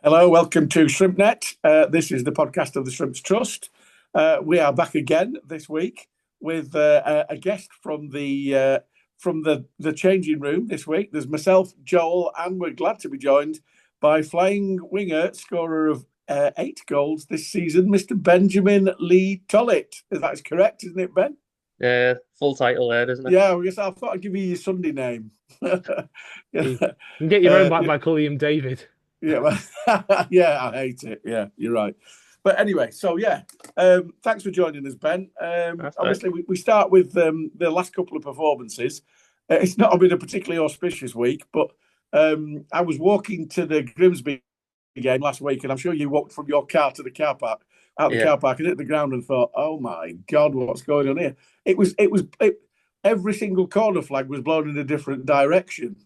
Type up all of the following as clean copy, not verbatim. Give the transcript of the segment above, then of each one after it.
Hello, welcome to ShrimpNet. This is the podcast of the Shrimps Trust. We are back again this week with a guest from the changing room this week. There's myself, Joel, and we're glad to be joined by flying winger, scorer of 8 goals this season, Mr. Benjamin Lee Tollitt. That's correct, isn't it, Ben? Yeah, full title there, isn't it? Yeah, I thought I'd give you your Sunday name. You Yeah. can get your own back by calling him David. Yeah, yeah, I hate it. Yeah, you're right. But anyway, so yeah, thanks for joining us, Ben. That's right. Obviously, we start with the last couple of performances. It's not been a particularly auspicious week, but I was walking to the Grimsby game last week, and I'm sure you walked from your car to the car park, out the Yeah, car park, and hit the ground and thought, "Oh my God, what's going on here?" Every single corner flag was blown in a different direction.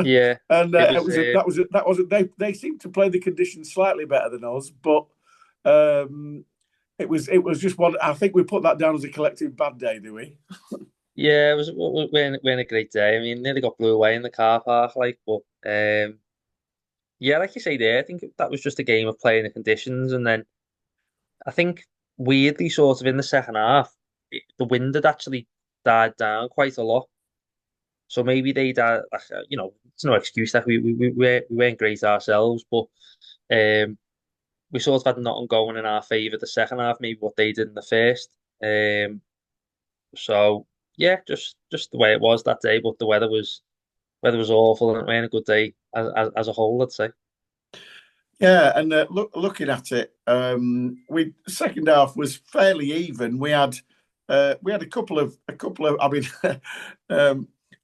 yeah. And It it was. was that was they seemed to play the conditions slightly better than us, but it was just one. I think we put that down as a collective bad day, do we? Yeah, it was. We a great day. I mean, nearly got blew away in the car park, but yeah, like you say there, I think that was just a game of playing the conditions, and then I think weirdly, sort of in the second half, the wind had actually died down quite a lot. So maybe they died. It's no excuse that we weren't great ourselves, but um. we sort of had nothing going in our favour the second half, maybe what they did in the first. Um, so yeah, just the way it was that day. But the weather was awful, and it wasn't a good day as a whole, I'd say. Yeah, and looking at it, we second half was fairly even. We had a couple of. I mean,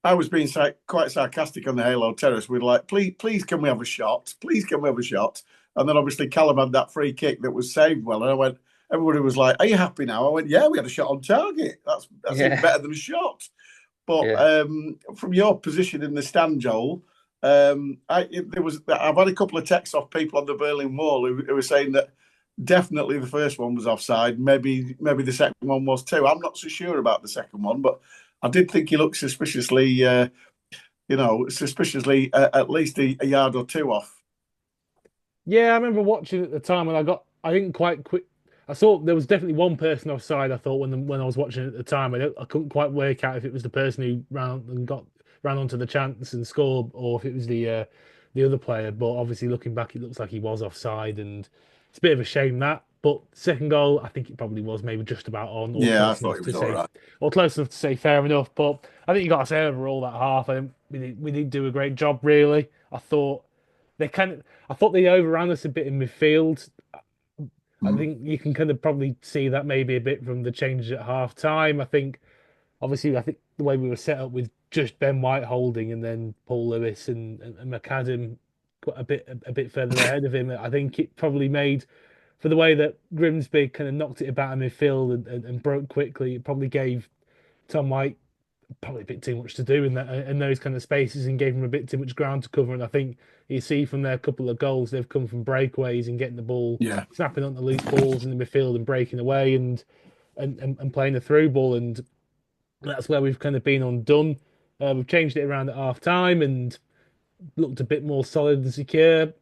I was being quite sarcastic on the Halo Terrace. We're like, please, can we have a shot? Please, can we have a shot? And then obviously Callum had that free kick that was saved well, and I went. Everybody was like, "Are you happy now?" I went, "Yeah, we had a shot on target. That's even Yeah, better than a shot." But yeah, from your position in the stand, Joel, I've had a couple of texts off people on the Berlin Wall who were saying that definitely the first one was offside. Maybe the second one was too. I'm not so sure about the second one, but I did think he looked suspiciously at least a yard or two off. Yeah, I remember watching at the time when I didn't quite quit. I saw there was definitely one person offside. I thought when I was watching it at the time, I couldn't quite work out if it was the person who ran onto the chance and scored, or if it was the other player. But obviously, looking back, it looks like he was offside, and it's a bit of a shame that. But second goal, I think it probably was maybe just about on, or Yeah, I close thought enough he to was all say, right. or close enough to say fair enough. But I think you got to say overall that half, we did do a great job. Really, I thought they kind of. I thought they overran us a bit in midfield. I Mm. think you can kind of probably see that maybe a bit from the changes at half time. I think the way we were set up with just Ben White holding and then Paul Lewis and McAdam quite a bit further ahead of him. I think it probably made for the way that Grimsby kind of knocked it about in midfield and broke quickly. It probably gave Tom White probably a bit too much to do in those kind of spaces and gave them a bit too much ground to cover. And I think you see from their couple of goals, they've come from breakaways and getting the ball, Yeah, snapping on the loose balls in the midfield and breaking away and playing the through ball. And that's where we've kind of been undone. We've changed it around at half time and looked a bit more solid and secure.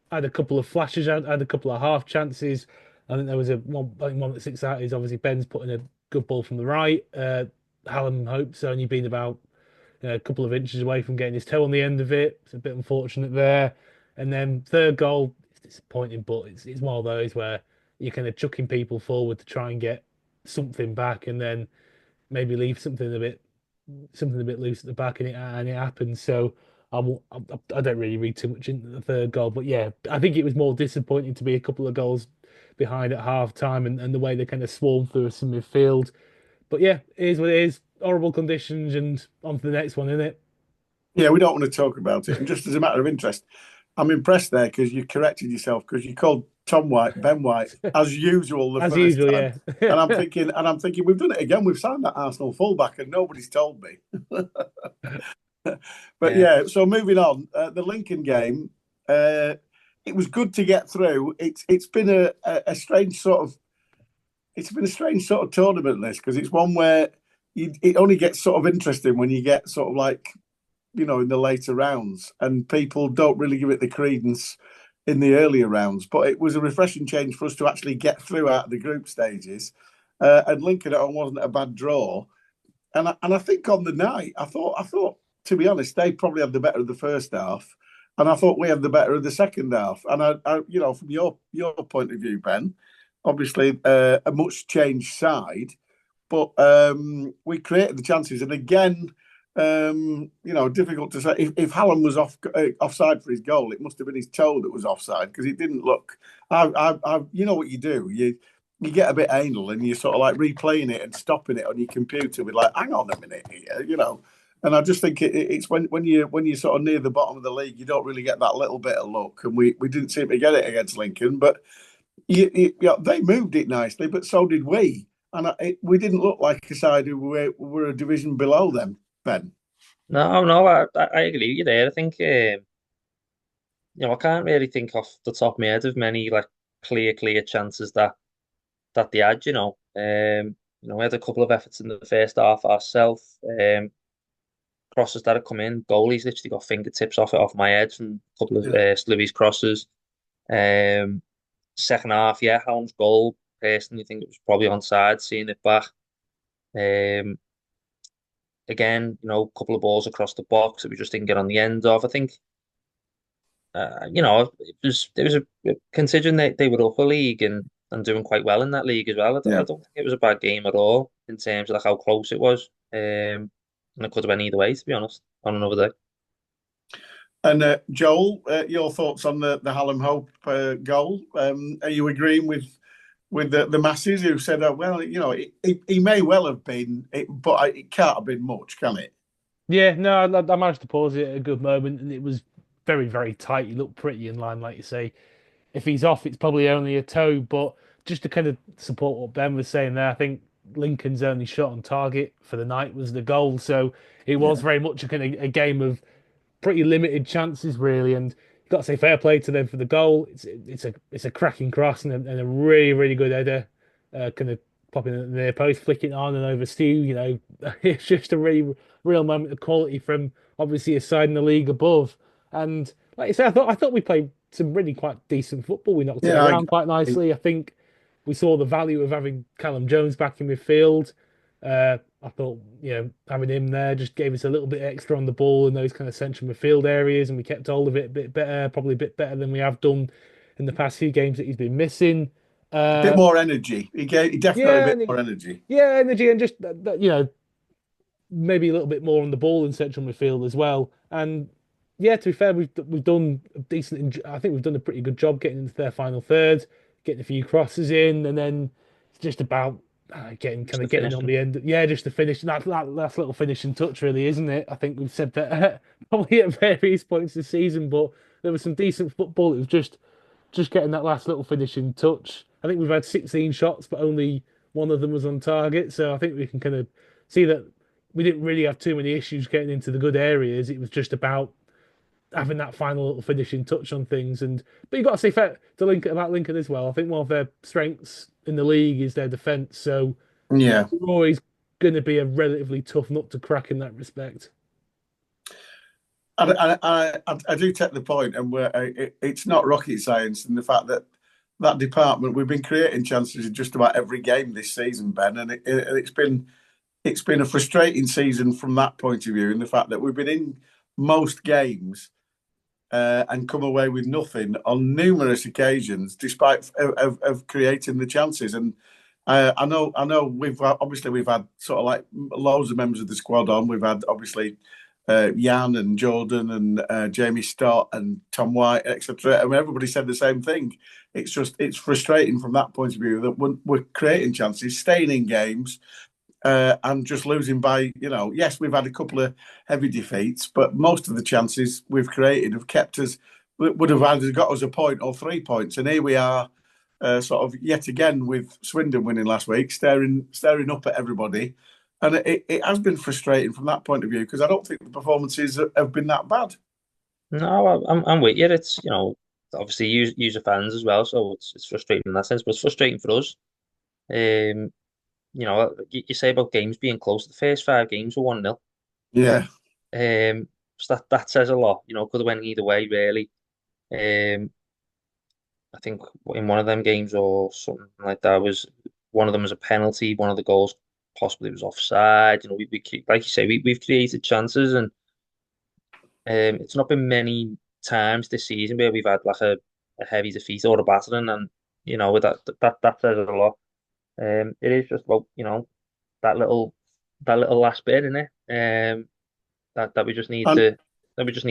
Had a couple of flashes, had a couple of half chances. I think there was one that sticks out is obviously Ben's putting a good ball from the right. Hallam Hope's only been about a couple of inches away from getting his toe on the end of it. It's a bit unfortunate there. And then third goal, it's disappointing, but it's one of those where you're kind of chucking people forward to try and get something back, and then maybe leave something a bit loose at the back, and it happens. So I don't really read too much into the third goal, but yeah, I think it was more disappointing to be a couple of goals behind at half time and the way they kind of swarmed through us in midfield. But yeah, it is what it is. Horrible conditions, and on to the next one, isn't it? yeah. We don't want to talk about it. And just as a matter of interest, I'm impressed there because you corrected yourself because you called Tom White Ben White as usual the As first usual, time, yeah. and I'm thinking we've done it again. We've signed that Arsenal fullback and nobody's told me. But Yeah. yeah, so moving on, the Lincoln game, uh, it was good to get through. It's been a strange sort of tournament this because it's one where it only gets sort of interesting when you get sort of like in the later rounds, and people don't really give it the credence in the earlier rounds, but it was a refreshing change for us to actually get through out of the group stages. And Lincoln at home wasn't a bad draw. And I think on the night, I thought to be honest, they probably had the better of the first half, and I thought we had the better of the second half. And from your point of view, Ben, obviously a much changed side, but we created the chances. And again, difficult to say. If Hallam was offside for his goal, it must have been his toe that was offside because it didn't look. You know what you do? You get a bit anal and you're sort of like replaying it and stopping it on your computer with like, hang on a minute here. And I just think it's when you're sort of near the bottom of the league, you don't really get that little bit of luck, and we didn't seem to get it against Lincoln, but they moved it nicely, but so did we, and we didn't look like a side who were a division below them, Ben. No, no, I agree with you there. I think I can't really think off the top of my head of many like clear chances that they had. We had a couple of efforts in the first half ourselves. Crosses that had come in, goalies literally got fingertips off my head from a couple of Slivvy's crosses. Second half, yeah, Helm's goal. Personally, think it was probably onside. Seeing it back. Again, a couple of balls across the box that we just didn't get on the end of. I think, it was considering they were up a league and doing quite well in that league as well. I Yeah. don't think it was a bad game at all in terms of like how close it was. And it could have went either way, to be honest, on another day. And Joel, your thoughts on the Hallam Hope goal? Are you agreeing with the masses who said, well, he may well have been, but it can't have been much, can it? Yeah, no, I managed to pause it at a good moment, and it was very, very tight. He looked pretty in line, like you say. If he's off, it's probably only a toe. But just to kind of support what Ben was saying there, I think Lincoln's only shot on target for the night was the goal. So it was Yeah. very much a kind of a game of pretty limited chances, really. And you've got to say fair play to them for the goal. It's a cracking cross and a really, really good header, kind of popping in the near post, flicking on and over Stu. It's just a really real moment of quality from obviously a side in the league above. And like I said, I thought we played some really quite decent football. We knocked it Yeah, around quite nicely. I think we saw the value of having Callum Jones back in midfield. I thought, having him there just gave us a little bit extra on the ball in those kind of central midfield areas, and we kept hold of it a bit better, probably a bit better than we have done in the past few games that he's been missing. a bit more energy. He definitely a Yeah, bit more energy. yeah, energy and just maybe a little bit more on the ball in central midfield as well. And yeah, to be fair, we've done a decent. I think we've done a pretty good job getting into their final third, getting a few crosses in, and then it's just about Just the getting on finishing. the end. Yeah, just to finish that last little finishing touch, really, isn't it? I think we've said that probably at various points this season, but there was some decent football. It was just getting that last little finishing touch. I think we've had 16 shots, but only one of them was on target. So I think we can kind of see that we didn't really have too many issues getting into the good areas. It was just about having that final little finishing touch on things. But you've got to say fair to Lincoln about Lincoln as well. I think one of their strengths in the league is their defence. So Yeah. we're always going to be a relatively tough nut to crack in that respect. I do take the point, and it's not rocket science in the fact that department we've been creating chances in just about every game this season, Ben, and it's been a frustrating season from that point of view, in the fact that we've been in most games and come away with nothing on numerous occasions, despite of creating the chances. And I know we've had sort of like loads of members of the squad on. We've had obviously Jan and Jordan and Jamie Stott and Tom White, etc. I mean, everybody said the same thing. It's frustrating from that point of view that we're creating chances, staying in games, and just losing by, yes, we've had a couple of heavy defeats, but most of the chances we've created have kept us, would have either got us a point or 3 points. And here we are, sort of yet again with Swindon winning last week, staring up at everybody. And it has been frustrating from that point of view, because I don't think the performances have been that bad. No, I'm with you. It's obviously user fans as well, so it's frustrating in that sense, but it's frustrating for us. Um, you say about games being close. The first 5 games were 1-0. Yeah. So that says a lot. Could have went either way really. Um, I think in one of them games or something like that was one of them was a penalty. One of the goals possibly was offside. We keep, like you say, we've created chances, and it's not been many times this season where we've had like a heavy defeat or a battering, and with that says a lot. It is just about that little that little last bit in it. That we just need And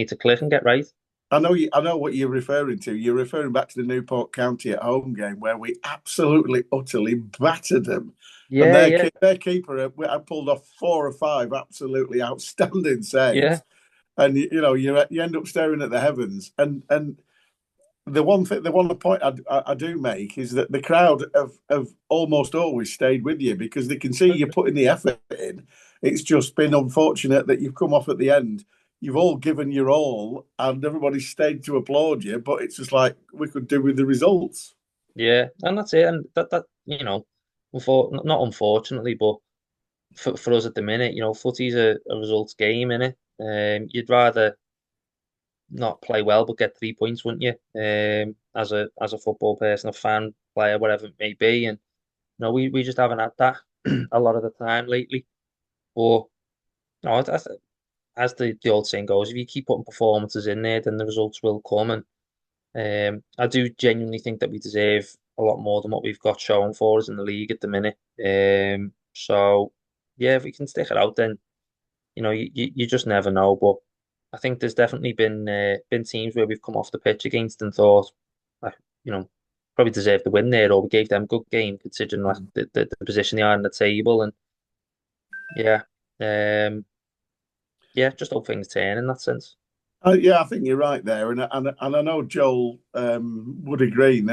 to click and get right. I know what you're referring to. You're referring back to the Newport County at home game where we absolutely, utterly battered them. And Yeah, yeah, their keeper, I pulled off 4 or 5 absolutely outstanding yeah, saves. And you end up staring at the heavens. And the one point I do make is that the crowd have almost always stayed with you because they can see you putting the effort in. It's just been unfortunate that you've come off at the end. You've all given your all, and everybody stayed to applaud you. But it's just like we could do with the results. yeah, and that's it. And that not unfortunately, but for us at the minute, footy's a results game, innit? You'd rather not play well but get 3 points, wouldn't you? As a football person, a fan, player, whatever it may be, and we just haven't had that a lot of the time lately. But no, as the old saying goes, if you keep putting performances in there, then the results will come. And I do genuinely think that we deserve a lot more than what we've got showing for us in the league at the minute. So yeah, if we can stick it out, then you just never know. But I think there's definitely been teams where we've come off the pitch against and thought, like, probably deserved the win there, or we gave them a good game considering like the position they are in the table. And yeah, um, yeah, just hope things turn in that sense. Yeah, I think you're right there, and I know Joel would agree.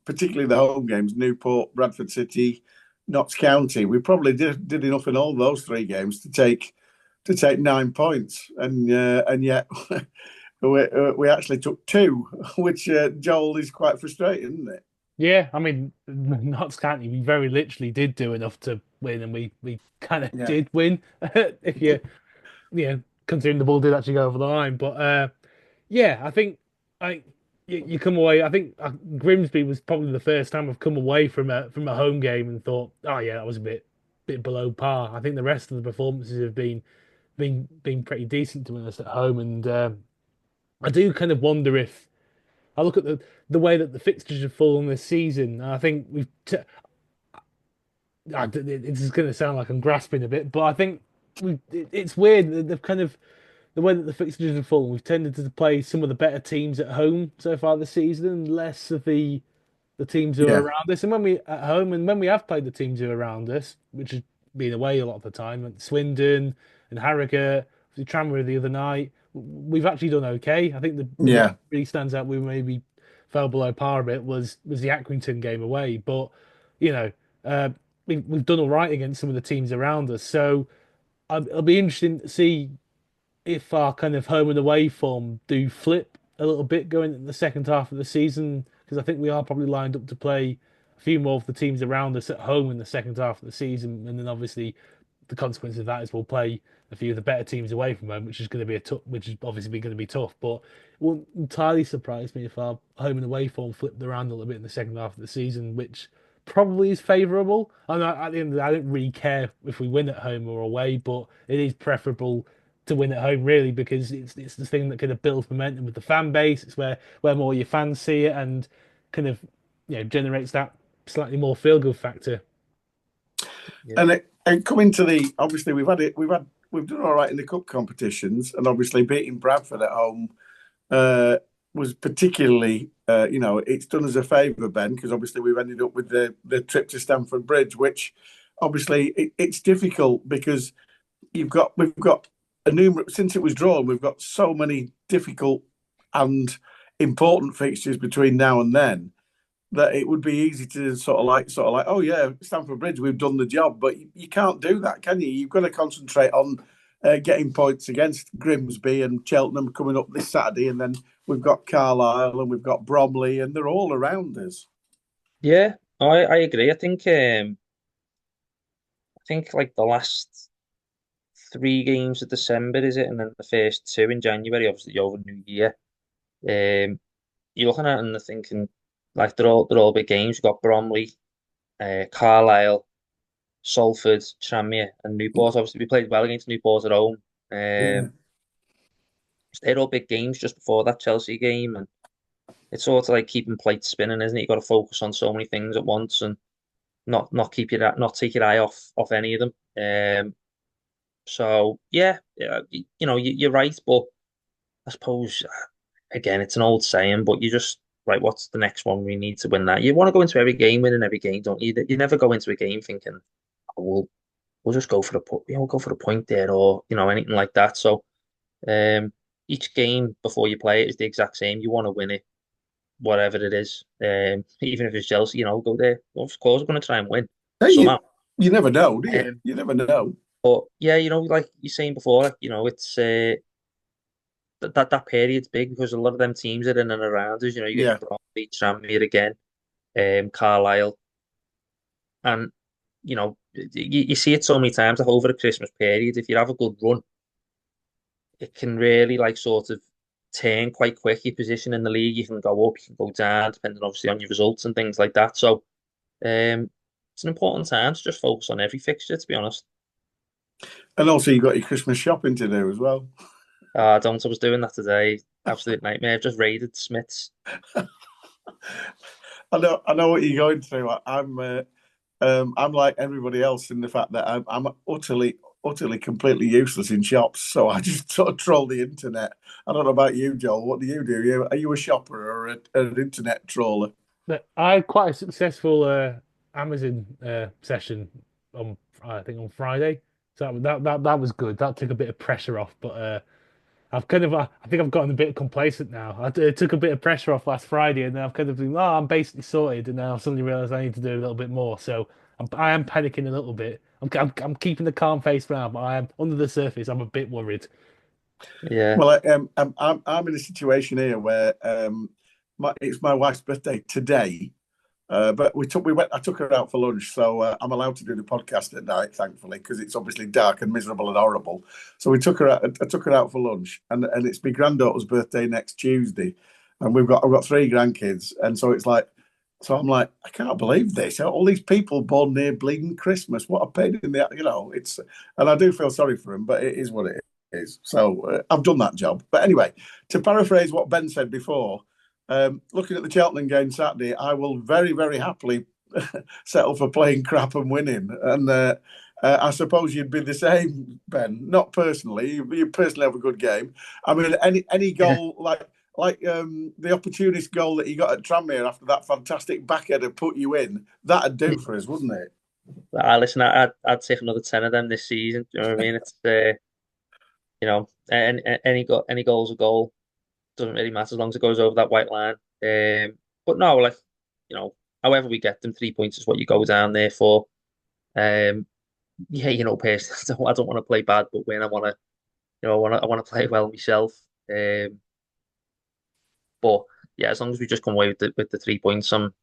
Particularly the home games, Newport, Bradford City, Notts County. We probably did enough in all those 3 games to take 9 points, and yet we actually took 2, which Joel is quite frustrating, isn't it? Yeah, I mean, Notts County, we very literally did do enough to win, and we kind of Yeah, did win. If considering the ball did actually go over the line. But yeah, I think I you come away. I think Grimsby was probably the first time I've come away from a home game and thought, oh yeah, that was a bit below par. I think the rest of the performances have been pretty decent to us at home, and I do kind of wonder if I look at the way that the fixtures have fallen this season. I think it's going to sound like I'm grasping a bit, but I think it's weird that they've kind of the way that the fixtures have fallen. We've tended to play some of the better teams at home so far this season, and less of the teams who are yeah, around us. And when we at home, and when we have played the teams who are around us, which has been away a lot of the time, like Swindon and Harrogate, the Tranmere the other night, we've actually done okay. I think the game yeah. that really stands out, we maybe fell below par a bit, was the Accrington game away. But you know, uh, we've done all right against some of the teams around us. So it'll be interesting to see if our kind of home and away form do flip a little bit going in the second half of the season, because I think we are probably lined up to play a few more of the teams around us at home in the second half of the season, and then obviously the consequence of that is we'll play a few of the better teams away from home, which is going to be which is obviously going to be tough. But it wouldn't entirely surprise me if our home and away form flipped around a little bit in the second half of the season, which probably is favourable. And at the end of the day, I don't really care if we win at home or away, but it is preferable to win at home really because it's the thing that kind of builds momentum with the fan base. It's where more your fans see it and kind of generates that slightly more feel good factor. Yeah, And coming to the obviously we've done all right in the cup competitions, and obviously beating Bradford at home uh, was particularly, it's done us a favour, Ben, because obviously we've ended up with the trip to Stamford Bridge, which obviously it's difficult because we've got a numerous since it was drawn, we've got so many difficult and important fixtures between now and then that it would be easy to sort of like, oh yeah, Stamford Bridge, we've done the job, but you can't do that, can you? You've got to concentrate on getting points against Grimsby and Cheltenham coming up this Saturday, and then we've got Carlisle and we've got Bromley, and they're all around us. yeah, I agree. I think like the last 3 games of December, is it, and then the first two in January, obviously over New Year. You're looking at it and they're thinking Like they're all big games. You've got Bromley, Carlisle, Salford, Tranmere, and Newport. Obviously, we played well against Newport at home. Yeah. Um, so they're all big games just before that Chelsea game, and it's sort of like keeping plates spinning, isn't it? You've got to focus on so many things at once and not take your eye off any of them. So yeah, you're right, but I suppose again it's an old saying, but you just right. What's the next one? We need to win that. You want to go into every game winning every game, don't you? You never go into a game thinking, oh, we'll just go for we'll go for the point there, or anything like that. So each game before you play it is the exact same. You want to win it, whatever it is. Even if it's Chelsea, go there. Well, of course, we're going to try and win Hey, somehow. you never know, do you? Um, You never know. but yeah, like you're saying before, like, it's that period's big because a lot of them teams are in and around us. You get your Yeah. Bromley, Tranmere again, Carlisle, and you see it so many times like over the Christmas period. If you have a good run, it can really like sort of turn quite quick your position in the league. You can go up, you can go down, depending obviously on your results and things like that. So it's an important time to just focus on every fixture, to be honest. And also, you got your Christmas shopping to do as well. Don't I was doing that today. Absolute nightmare. I've just raided Smiths. I know what you're going through. I'm like everybody else in the fact that I'm utterly, completely useless in shops. So I just sort of troll the internet. I don't know about you, Joel. What do you do? Are you a shopper or an internet troller? But I had quite a successful Amazon session on I think on Friday, so that was good. That took a bit of pressure off, but I've kind of I think I've gotten a bit complacent now. It took a bit of pressure off last Friday, and then I've kind of been, oh, I'm basically sorted, and now I suddenly realised I need to do a little bit more. So I am panicking a little bit. I'm keeping the calm face now, but I am under the surface. I'm a bit worried. Yeah. Well, I'm in a situation here where it's my wife's birthday today. But I took her out for lunch, so I'm allowed to do the podcast at night, thankfully, because it's obviously dark and miserable and horrible. So I took her out for lunch, and it's my granddaughter's birthday next Tuesday, and I've got three grandkids, and so it's like, so I'm like, I can't believe this. All these people born near bleeding Christmas. What a pain in the, it's, and I do feel sorry for them, but it is what it is. So I've done that job. But anyway, to paraphrase what Ben said before. Looking at the Cheltenham game Saturday, I will very, very happily settle for playing crap and winning. And I suppose you'd be the same, Ben. Not personally. You personally have a good game. I mean, any goal like the opportunist goal that you got at Tranmere after that fantastic backheader put you in, that'd do for us, wouldn't it? Listen, I'd take another 10 of them this season. Do you know what I mean? It's any goal's a goal. Doesn't really matter as long as it goes over that white line. But no, like however we get them, 3 points is what you go down there for. Um, yeah, personally, I don't want to play bad, but when I want to, I want to play well myself. But yeah, as long as we just come away with the 3 points, I'm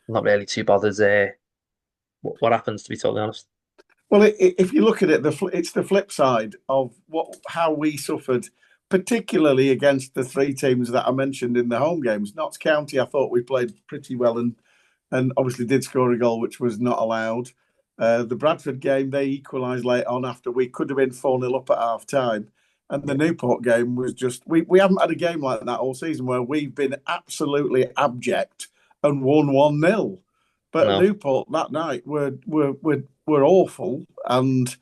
not really too bothered. What happens, to be totally honest. Well, if you look at it, it's the flip side of how we suffered, particularly against the three teams that I mentioned in the home games. Notts County, I thought we played pretty well and obviously did score a goal, which was not allowed. The Bradford game, they equalised late on after we could have been 4-0 up at half time. And the Newport game was just, we haven't had a game like that all season where we've been absolutely abject and won 1-0. But No. Newport that night were awful and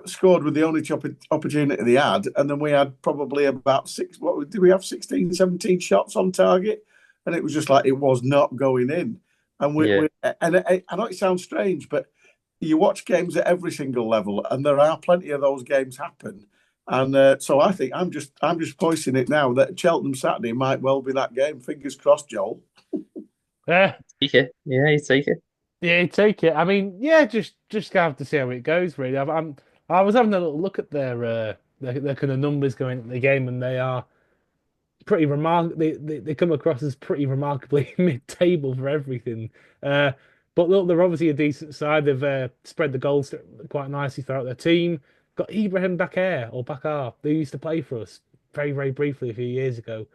scored with the only opportunity they had. And then we had probably about what did we have, 16, 17 shots on target? And it was just like it was not going in. And Yeah. I know it sounds strange, but you watch games at every single level, and there are plenty of those games happen. And so I think I'm just voicing it now that Cheltenham Saturday might well be that game. Fingers crossed, Joel. Yeah, Take it. Yeah, you take it. yeah, take it. I mean, yeah, just gonna have to see how it goes. Really, I was having a little look at their kind of numbers going at the game, and they are pretty remarkable. They come across as pretty remarkably mid-table for everything. Uh, but look, they're obviously a decent side. They've spread the goals quite nicely throughout their team. Got Ibrahim Bakar or Bakar. They used to play for us very, very briefly a few years ago.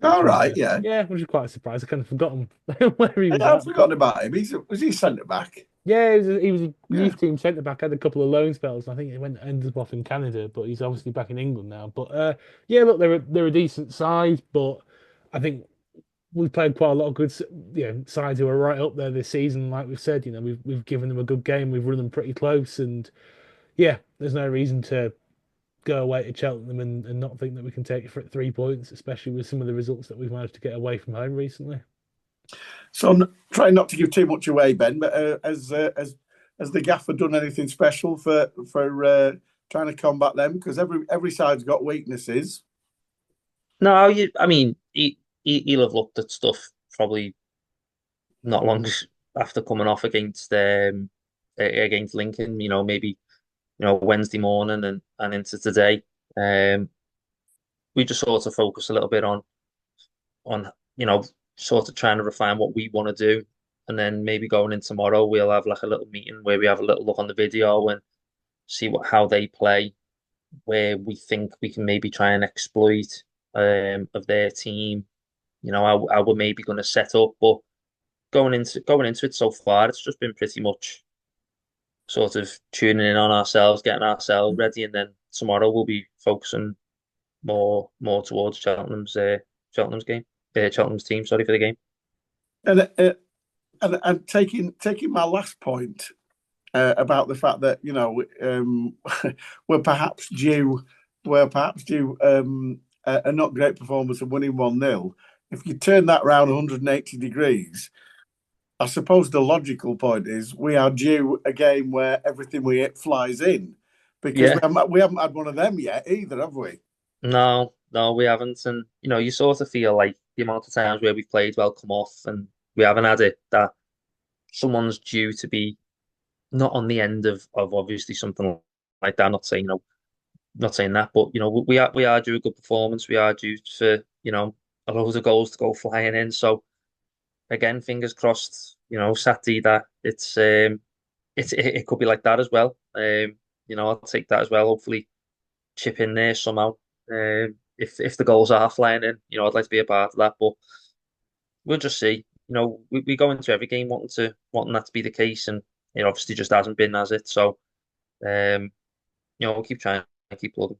which All was right, yeah. yeah, which was quite a surprise. I kind of forgotten where he was Yeah, I've at. forgotten about him. Was he centre back? Yeah, he was a Yeah. youth team centre back. Had a couple of loan spells. I think he ended up off in Canada, but he's obviously back in England now. But yeah, look, they're a decent side, but I think we've played quite a lot of good, sides who are right up there this season. Like we've said, we've given them a good game. We've run them pretty close, and yeah, there's no reason to go away to Cheltenham and not think that we can take it for 3 points, especially with some of the results that we've managed to get away from home recently. So I'm trying not to give too much away, Ben, but has the gaffer done anything special for trying to combat them? Because every side's got weaknesses. No, I mean, he'll have looked at stuff probably not long after coming off against Lincoln. Maybe Wednesday morning and into today. Um, we just sort of focus a little bit on sort of trying to refine what we want to do, and then maybe going in tomorrow we'll have like a little meeting where we have a little look on the video and see how they play, where we think we can maybe try and exploit of their team. How we're maybe going to set up, but going into it so far, it's just been pretty much sort of tuning in on ourselves, getting ourselves ready, and then tomorrow we'll be focusing more towards Cheltenham's game, Cheltenham's team. Sorry for the game. And and taking my last point about the fact that we're perhaps due a not great performance of winning 1-0. If you turn that round 180 degrees, I suppose the logical point is we are due a game where everything we hit flies in, because Yeah, we haven't had one of them yet either, have we? no, we haven't, and you sort of feel like the amount of times where we've played well come off, and we haven't had it, that someone's due to be not on the end of obviously something like that. Not saying that, but we are due a good performance. We are due for a load of goals to go flying in. So again, fingers crossed. Saturday that it could be like that as well. I'll take that as well. Hopefully, chip in there somehow. If the goals are flying in, I'd like to be a part of that. But we'll just see. We go into every game wanting that to be the case, and it obviously just hasn't been, has it? So we'll keep trying and keep plugging.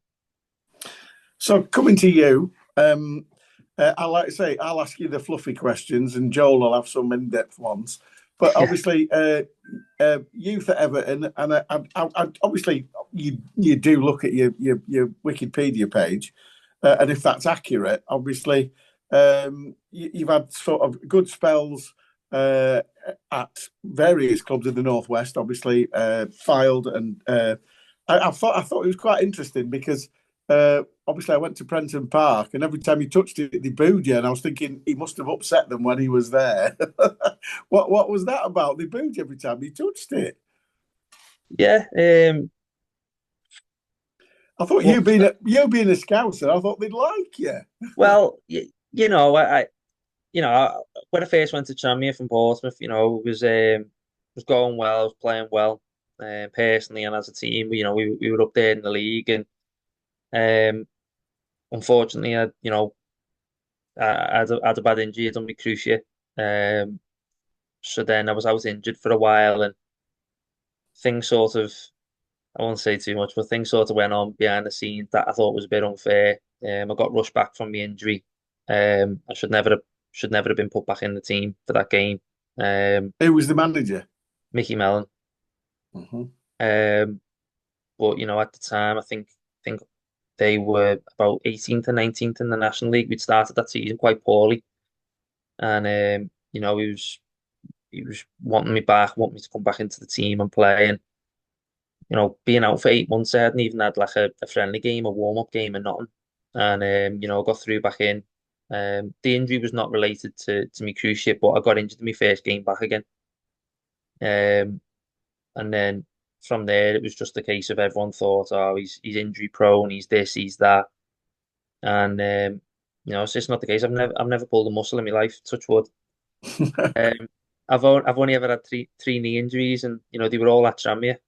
So coming to you, I like to say I'll ask you the fluffy questions, and Joel will have some in-depth ones. But Yeah. obviously, youth at Everton, and obviously you do look at your Wikipedia page, and if that's accurate, obviously you've had sort of good spells at various clubs in the northwest. Obviously, Filed, and I thought it was quite interesting because. Obviously, I went to Prenton Park, and every time you touched it, they booed you. And I was thinking he must have upset them when he was there. What was that about? They booed you every time you touched it. Yeah. I thought Well, you being a scouser, I thought they'd like you. well, when I first went to Tranmere from Portsmouth, it was going well, I was playing well, personally and as a team. We were up there in the league, and um, unfortunately, I had a bad injury. I done my cruciate, so then I was out injured for a while, and things sort of, I won't say too much, but things sort of went on behind the scenes that I thought was a bit unfair. I got rushed back from the injury. I should never have been put back in the team for that game. Who was the manager? Mickey Mellon. Mhm. But at the time, I think they were about 18th and 19th in the National League. We'd started that season quite poorly, and he was wanting me back, wanting me to come back into the team and play. And being out for 8 months, I hadn't even had like a friendly game, a warm up game, and nothing. And I got through back in. The injury was not related to me cruise ship, but I got injured in my first game back again. Um, and then from there, it was just a case of everyone thought, oh, he's injury prone, he's this, he's that, and it's just not the case. I've never pulled a muscle in my life, touch wood. Um, I've only ever had three knee injuries, and they were all at Tranmere.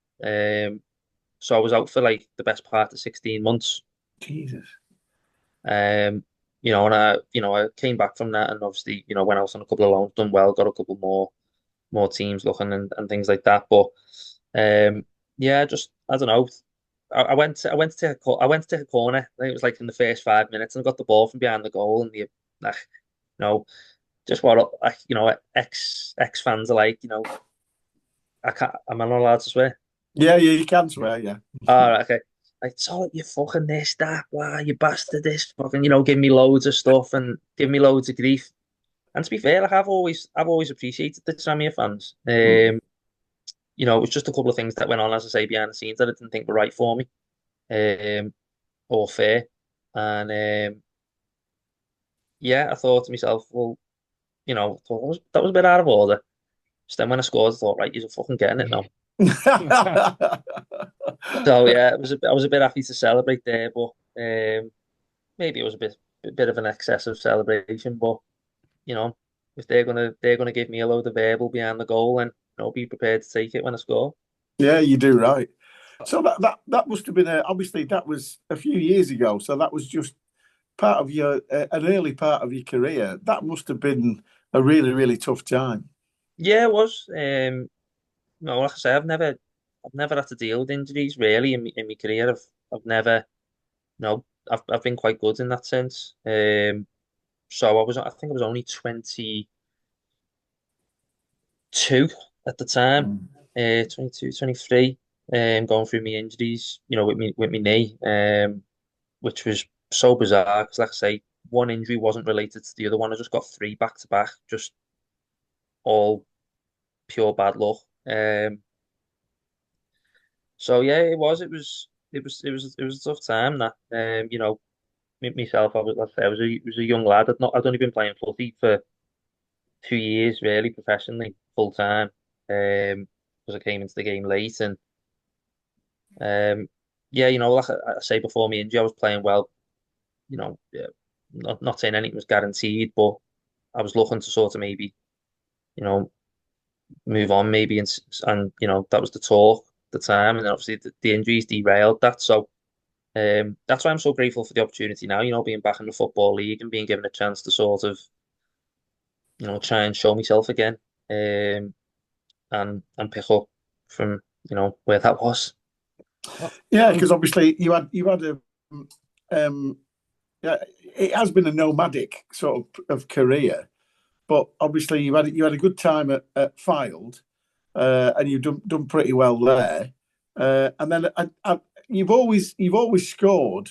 So I was out for like the best part of 16 months. Jesus. Um, and I came back from that, and obviously, went out on a couple of loans, done well, got a couple more teams looking and things like that. But yeah, just I don't know. I went to take I went to take a corner. I think it was like in the first 5 minutes, and I got the ball from behind the goal, and like, just what like ex fans are like. I can't. Am I not allowed to swear? Yeah, yeah, you can swear, yeah. All right, okay. Like, Tollitt, you fucking this, that, blah, you bastard, this, fucking, give me loads of stuff and give me loads of grief. And to be fair, like I've always appreciated the Tranmere fans. Mm. It was just a couple of things that went on, as I say, behind the scenes that I didn't think were right for me, um, or fair. And yeah, I thought to myself, well, I thought that was a bit out of order. So then when I scored, I thought, right, you're fucking getting it now. So yeah, I was a bit happy to celebrate there, but maybe it was a bit of an excessive celebration. But you know, if they're gonna give me a load of verbal behind the goal, and be prepared to take it when I score. Yeah, you do right. So that must have been obviously that was a few years ago. So that was just part of your an early part of your career. That must have been a really really tough time. Yeah, it was. No, like I say, I've never had to deal with injuries really in my career. I've never, I've been quite good in that sense. So I think I was only 22 at the time, Mm. 22, 23, going through my injuries, with my knee, which was so bizarre because, like I say, one injury wasn't related to the other one. I just got three back to back, just all pure bad luck. So yeah, it was a tough time that. Myself, I was a young lad. I'd only been playing footy for 2 years, really, professionally, full time. Because I came into the game late, and yeah, like I say before me injury, I was playing well. Yeah, not saying anything was guaranteed, but I was looking to sort of maybe, you know, move on maybe, and that was the talk at the time, and then obviously the injuries derailed that. So that's why I'm so grateful for the opportunity now. Being back in the football league and being given a chance to sort of, try and show myself again, and pick up from where that was. Oh, Yeah, because obviously you had a um, yeah, it has been a nomadic sort of career, but obviously you had a good time at Fylde, and you've done pretty well there. And then you've always scored,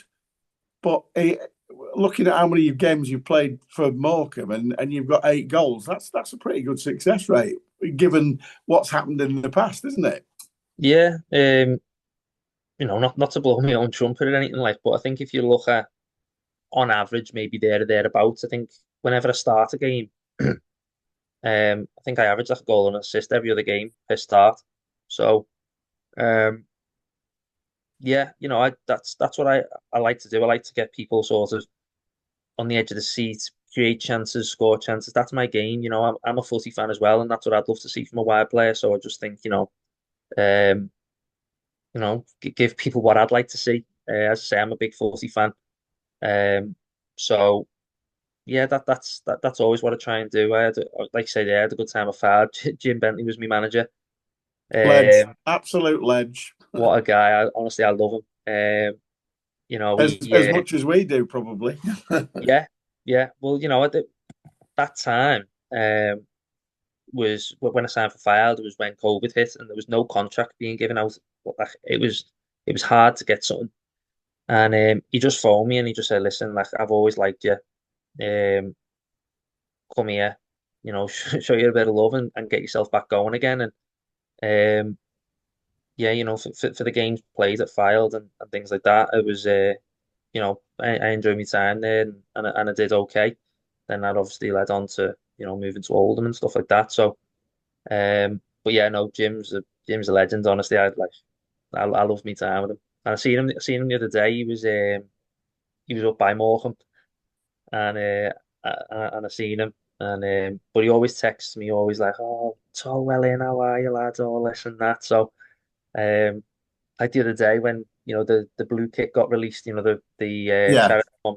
but looking at how many games you've played for Morecambe and you've got 8 goals, that's a pretty good success rate given what's happened in the past, isn't it? Yeah, not to blow my own trumpet or anything like, but I think if you look at on average, maybe there or thereabouts, I think whenever I start a game, I think I average like a goal and an assist every other game per start. So, um, yeah, that's what I like to do. I like to get people sort of on the edge of the seat, create chances, score chances. That's my game. I'm a footy fan as well, and that's what I'd love to see from a wide player. So I just think, um, give people what I'd like to see. As I say, I'm a big footy fan. So yeah, that's always what I try and do. Like I said, I had a good time at Fard. Jim Bentley was my manager. Ledge, Um, absolute ledge, what a guy! Honestly, I love him. as much as we do, probably. Yeah, yeah. Well, at that time, was when I signed for Fylde. It was when COVID hit, and there was no contract being given out. But like, it was hard to get something. And he just phoned me and he just said, "Listen, like I've always liked you. Um, come here, show you a bit of love and get yourself back going again." And um, yeah, for the games played at Fylde and things like that, it was I enjoyed my time there and I did okay. Then that obviously led on to moving to Oldham and stuff like that. So but yeah, no, Jim's a legend. Honestly, I love my time with him. And I seen him the other day. He was up by Morecambe, and I seen him. And but he always texts me, always like, "Oh, it's all well in. How are you, lads? All this and that." So um, like the other day when the blue kit got released, the Yeah, charity one.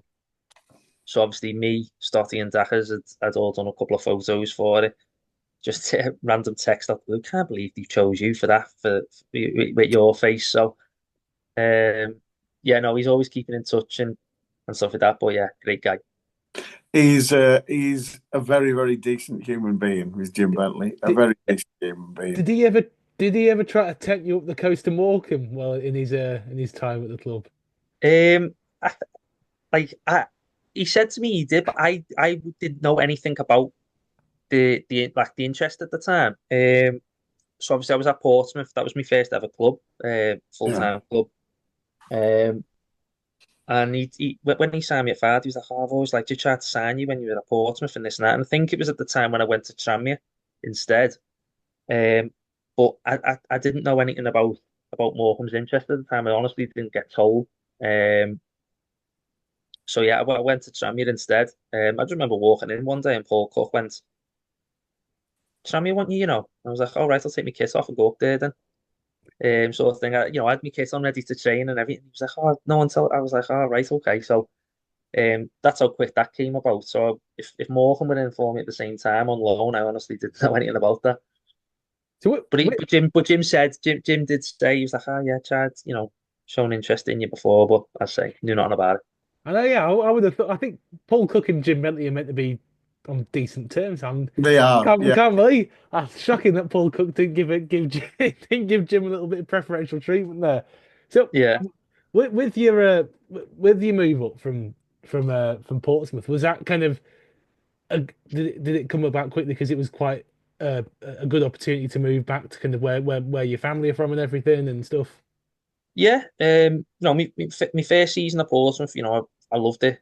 So obviously me, Stotty and Dackers had all done a couple of photos for it. Just a random text up. I can't believe they chose you for that with your face. So yeah, no, he's always keeping in touch and stuff like that. But yeah, great guy. He's a very, very decent human being, is Jim Bentley. A Did, very decent human being. did he ever did he ever try to tempt you up the coast to Morecambe while in his time at the club? Um, I, like he said to me he did, but I didn't know anything about the interest at the time. So obviously I was at Portsmouth. That was my first ever club, full Yeah. time club. Um, and when he signed me at Fard, he was like, "Oh, I've always liked you. Tried to sign you when you were at Portsmouth and this and that." And I think it was at the time when I went to Tranmere instead. Um, but I didn't know anything about Morecambe's interest at the time. I honestly didn't get told. Um, so yeah, I went to Tranmere instead. I just remember walking in one day and Paul Cook went, "Tranmere want you, you know." I was like, "All right, I'll take my kit off and go up there then." Sort of thing. I had my kit on ready to train and everything. He was like, "Oh, no one tell." I was like, "Oh, right, okay." So that's how quick that came about. So if Morecambe would inform me at the same time on loan, I honestly didn't know anything about that. So But Jim did say he was like, "Oh yeah, Chad, shown interest in you before, but I say knew nothing about it." I know, yeah, I would have thought. I think Paul Cook and Jim Bentley are meant to be on decent terms. They are, I yeah. can't believe. It's shocking that Paul Cook didn't give Jim, didn't give Jim a little bit of preferential treatment there. So Yeah, with your move up from Portsmouth, was that kind of did it come about quickly because it was quite a good opportunity to move back to kind of where your family are from and everything and stuff? yeah. No, my first season at Portsmouth, I loved it.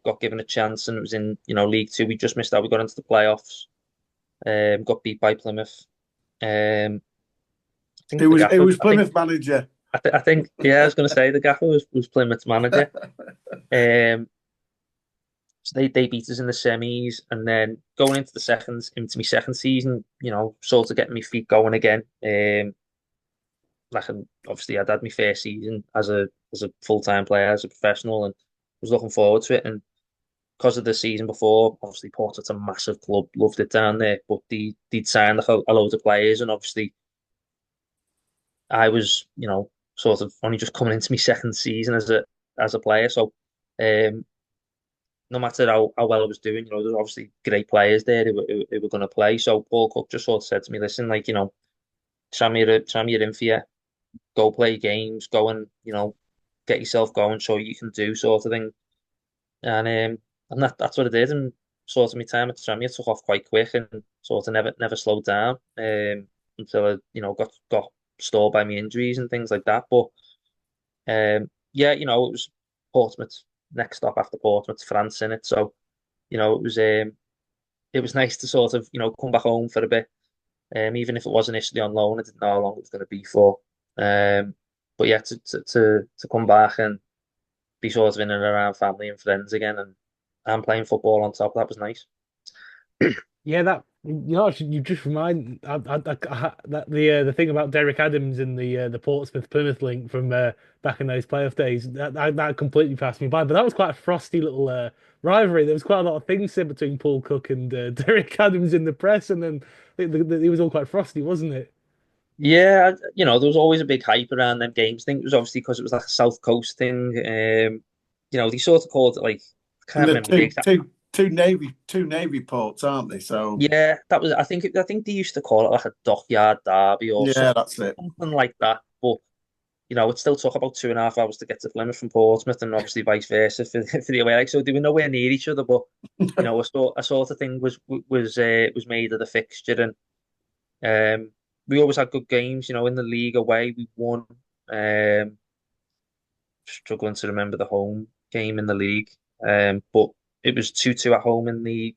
Got given a chance and it was in League Two. We just missed out. We got into the playoffs. Got beat by Plymouth. Um, I It think the was it gaffer. was Plymouth manager. I think. Yeah, I was going to say the gaffer was Plymouth's manager. Um, so they beat us in the semis, and then going into my second season, sort of getting my feet going again. Obviously I'd had my first season as a full time player, as a professional, and was looking forward to it. And because of the season before, obviously Portsmouth's a massive club, loved it down there, but they'd signed a load of players, and obviously I was, sort of only just coming into my second season as a player. So no matter how well I was doing, there's obviously great players there who were going to play. So Paul Cook just sort of said to me, "Listen, like, Tranmere in for you, go play games, go and, get yourself going, so you can do sort of thing." And that's what I did. And sort of my time at Tranmere took off quite quick and sort of never slowed down until I, got stalled by my injuries and things like that. But yeah, it was Portsmouth, next stop after Portsmouth, France in it. So, it was nice to sort of, come back home for a bit. Even if it was initially on loan, I didn't know how long it was going to be for. Um, but yeah, to come back and be sort of in and around family and friends again and playing football on top, that was nice. Yeah, you just remind that the thing about Derek Adams and the Portsmouth Plymouth link from back in those playoff days that completely passed me by. But that was quite a frosty little rivalry. There was quite a lot of things said between Paul Cook and Derek Adams in the press, and then it was all quite frosty, wasn't it? Yeah, there was always a big hype around them games. I think it was obviously because it was like a South Coast thing. They sort of called it like, I And can't the remember the exact. two navy ports, aren't they? So Yeah, that was. I think they used to call it like a dockyard derby or yeah, something, that's it. something like that. But it still took about 2.5 hours to get to Plymouth from Portsmouth, and obviously vice versa for the away leg. So they were nowhere near each other. But a sort of thing was made of the fixture, and we always had good games. In the league away, we won. Um, Struggling to remember the home game in the league, but it was 2-2 at home in the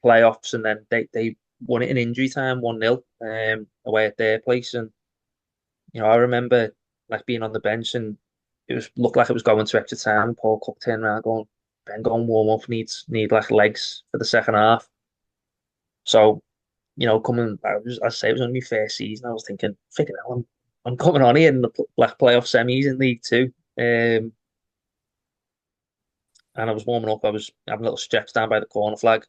playoffs, and then they won it in injury time, 1-0, away at their place. And I remember like being on the bench, and looked like it was going to extra time. Paul Cook turned around going, "Ben, go and warm up. Need like legs for the second half." So coming, I say it was only my first season. I was thinking, figure out, I'm coming on here in the playoff semis in League Two. and I was warming up. I was having a little stretch down by the corner flag.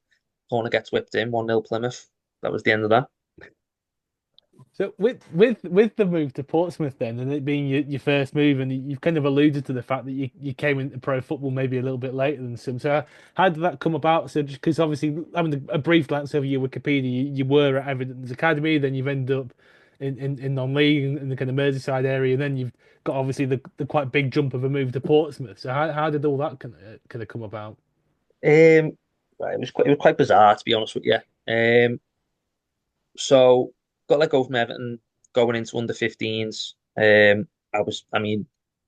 Corner gets whipped in, 1-0 Plymouth. That was the end of that. So with the move to Portsmouth then, and it being your first move, and you've kind of alluded to the fact that you came into pro football maybe a little bit later than some. So how did that come about? So just because obviously having a brief glance over your Wikipedia, you were at Everton's academy, then you've ended up in non-league in the kind of Merseyside area, and then you've got obviously the quite big jump of a move to Portsmouth. So how did all that kind of come about? Right, it was quite bizarre to be honest with you. So got let go from Everton, going into under 15s. I mean,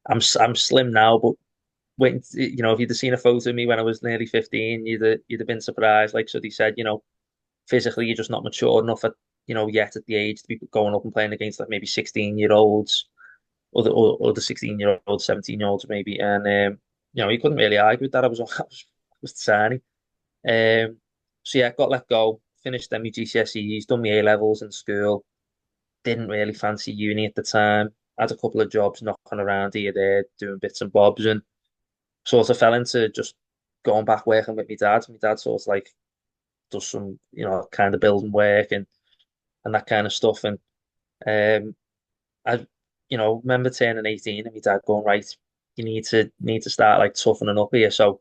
I'm slim now, but if you'd have seen a photo of me when I was nearly 15, you'd have been surprised. Like so, they said, physically you're just not mature enough yet at the age to be going up and playing against like maybe 16-year-olds, other 16-year-olds, 17-year-olds maybe, and you couldn't really argue with that. I was tiny. So yeah, got let go, finished them my GCSEs, done my A levels in school. Didn't really fancy uni at the time. Had a couple of jobs knocking around here there, doing bits and bobs, and sort of fell into just going back working with my dad. My dad sort of like does some, kind of building work and that kind of stuff. And um, I, remember turning 18 and my dad going, right, you need to start like toughening up here. So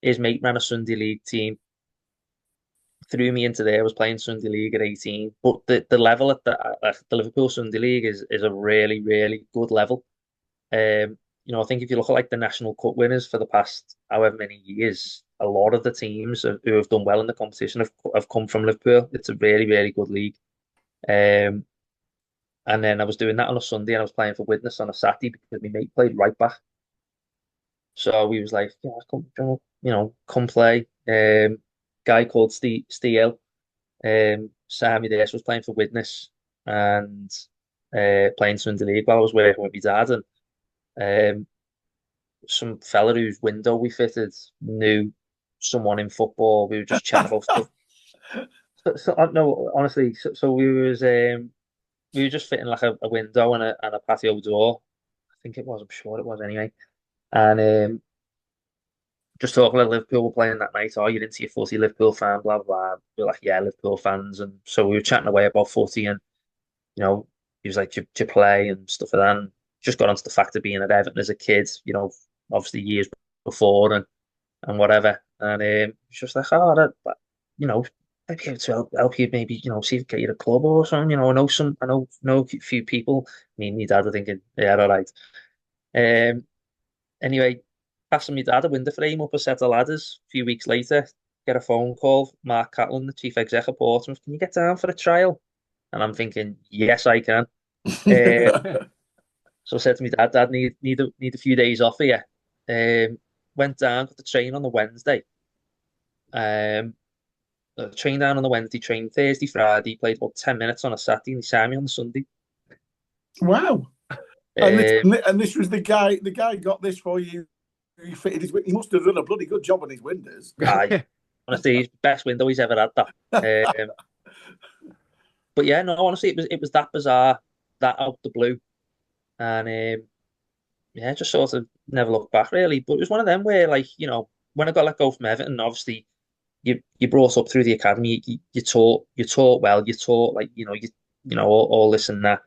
his mate ran a Sunday league team, threw me into there. I was playing Sunday League at 18, but the level at the Liverpool Sunday League is a really really good level. I think if you look at like the National Cup winners for the past however many years, a lot of the teams who have done well in the competition have come from Liverpool. It's a really really good league. Um, and then I was doing that on a Sunday, and I was playing for Widnes on a Saturday because my mate played right back. So we was like, yeah, come play. Guy called Steve Sammy there was playing for Widnes and playing Sunday League while I was working with my dad, and some fella whose window we fitted knew someone in football. We were just chatting about stuff. No, honestly, so we were just fitting like a window and a patio door. I think it was. I'm sure it was anyway. And just talking about Liverpool were playing that night. Oh, you're into your footy, Liverpool fan, blah blah. We're like, yeah, Liverpool fans, and so we were chatting away about footy, and he was like, do you play and stuff like that. And just got onto the fact of being at Everton as a kid, obviously years before and whatever. And it's just like, oh, you know, maybe able to help you, maybe, see if you get you a club or something. I know a few people. Me and my dad are thinking, yeah, all right. Um, anyway, passing my dad a window frame up a set of ladders. A few weeks later, get a phone call. Mark Catlin, the chief exec of Portsmouth, can you get down for a trial? And I'm thinking, yes, I can. Uh, so I said to my dad, Dad, need a few days off here. Went down, got the train on the Wednesday. Um, train down on the Wednesday, train Thursday, Friday, played about 10 minutes on a Saturday, and he signed me on the Sunday. Wow. Uh, And this was the guy. The guy got this for you. He fitted his. He must have done a bloody good job on his windows. I honestly, his best window he's ever had that. But yeah, no, honestly, it was that bizarre, that out the blue, and yeah, just sort of never looked back really. But it was one of them where, like, when I got let go from Everton, obviously you brought up through the academy, you taught well, you taught like all this and that.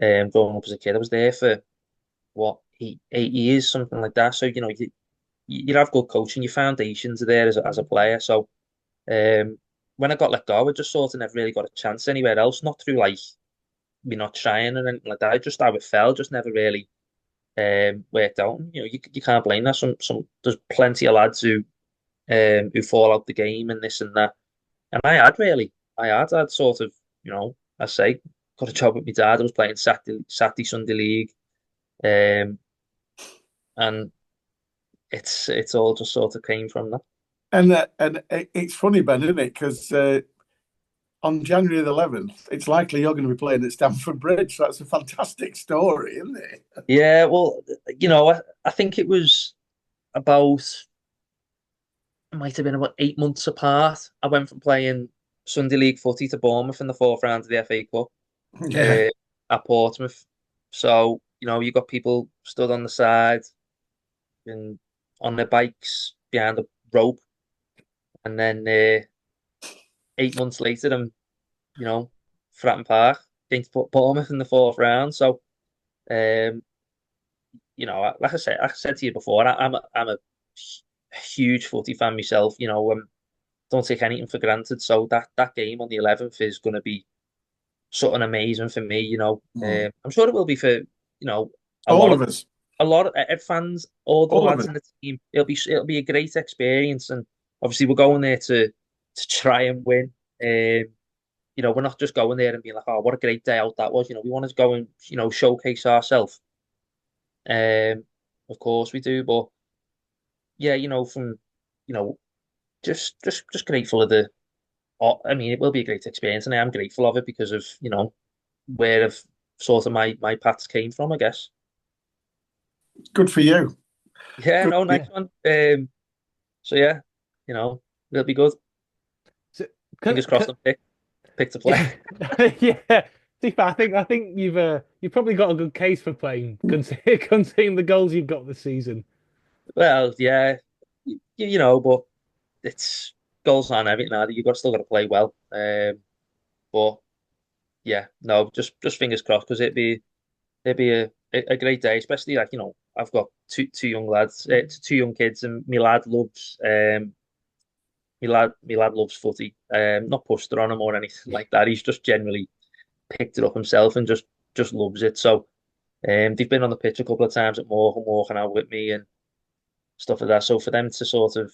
Growing up as a kid, I was there for what 8 years, something like that. So you have good coaching, your foundations are there as a player. So when I got let go, I just sort of never really got a chance anywhere else, not through like me not trying and anything like that. Just how it fell, just never really worked out. And, you can't blame that. There's plenty of lads who fall out the game and this and that. And I had sort of, I say, got a job with my dad. I was playing Saturday, Sunday league, um, and it's all just sort of came from that. And it's funny, Ben, isn't it? Because on January the 11th, it's likely you're going to be playing at Stamford Bridge. So that's a fantastic story, isn't it? Yeah, well, I think it was about, it might have been about 8 months apart. I went from playing Sunday League footy to Bournemouth in the fourth round of the FA Cup Yeah. at Portsmouth. So, you got people stood on the side and on their bikes, behind the rope, and then 8 months later, I'm Fratton Park against Bournemouth in the fourth round. So, um, like I said to you before, I'm a huge footy fan myself. Don't take anything for granted. So that game on the 11th is going to be something amazing for me. I'm sure it will be for a lot All of of us, fans, all the all of lads us. in the team. It'll be a great experience, and obviously we're going there to try and win. We're not just going there and being like, oh, what a great day out that was. We want to go and showcase ourselves. Um, of course we do, but yeah, from you know just grateful of the. I mean, it will be a great experience, and I am grateful of it because of where of sort of my paths came from, I guess. Good for you. Yeah, Good no, for you. nice one. So yeah, it'll be good. So, Fingers can, crossed, I'm picked to play. yeah, yeah. See, but I think you've probably got a good case for playing, considering the goals you've got this season. Well, yeah, but it's goals on everything now. You've still got to play well. But yeah, no, just fingers crossed because it'd be a great day, especially like I've got two young lads, two young kids, and my lad loves footy. Not pushed it on him or anything like that. He's just generally picked it up himself and just loves it. So they've been on the pitch a couple of times at Morecambe, walking out with me and stuff like that. So for them to sort of